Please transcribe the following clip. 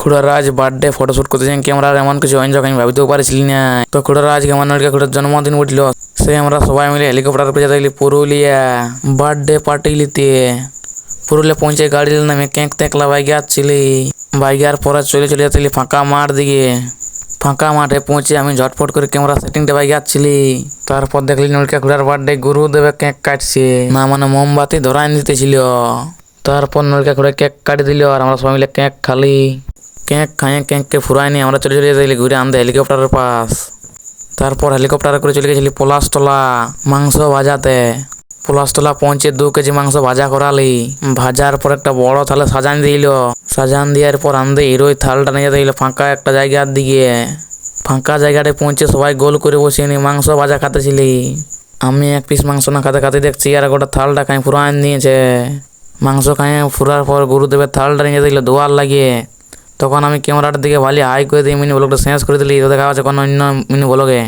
খুড়ারাজ birthday photoshoot করতেছেন ক্যামেরার এমন কিছু এনজয় আমি ভাবিতেও পারছিলি না। তো খুড়ারা আজকে আমার নড়িকা খুড়ার জন্মদিন উঠলো, সে আমরা সবাই মিলে হেলিকপ্টার করে যেতে পুরুলিয়া বার্থডে পার্টি লিতে। পুরুলিয়া পৌঁছে গাড়ি নামে ক্যাঁক তেঁকলা বাইকে আসছিলি, বাইকের পরে চলে চলে যাচ্ছিলি ফাঁকা মাঠ দিকে। ফাঁকা মাঠে পৌঁছে আমি ঝটফট করে ক্যামেরা সেটিংটা বাইকে আসছিলি। তারপর দেখলি নড়িকা খুড়ার বার্থডে গুরুদেবে কেক কাটছে, না মানে মোমবাতি ধরাই দিতেছিল। তারপর নড়িকা খুড়ে কেক কাটি দিল আর আমরা সবাই মিলে কেক খালি। কেক খাইয়ে কেককে ফুরাই নিয়ে আমরা চলে চলে যাইলি ঘুরে আনতে হেলিকপ্টারের পাশ। তারপর হেলিকপ্টারে করে চলে গেছিলি পলাশতলা মাংস ভাজাতে। পলাশতলা পৌঁছে 2 কেজি মাংস ভাজা করালি। ভাজার পর একটা বড় থালে সাজান দিল, সাজান দেওয়ার পর আনতে হিরোই থালটা নিয়ে দিল ফাঁকা একটা জায়গার দিকে। ফাঁকা জায়গাটায় পৌঁছে সবাই গোল করে বসিয়ে নিয়ে মাংস ভাজা খাতেছিলি। আমি এক পিস মাংস না খাতে খাতে দেখছি আর গোটা থালটা খাই ফুরান দিয়েছে। মাংস খাইয়ে ফুরার পর গুরুদেবের থালটা নিয়ে দিল দোয়ার লাগিয়ে। তখন আমি ক্যামেরাটার দিকে ভালো হাই করে দিয়ে মিনি ব্লগটা শেষ করে দিলি। তো দেখা হচ্ছে কোনো অন্য মিনি ব্লগে।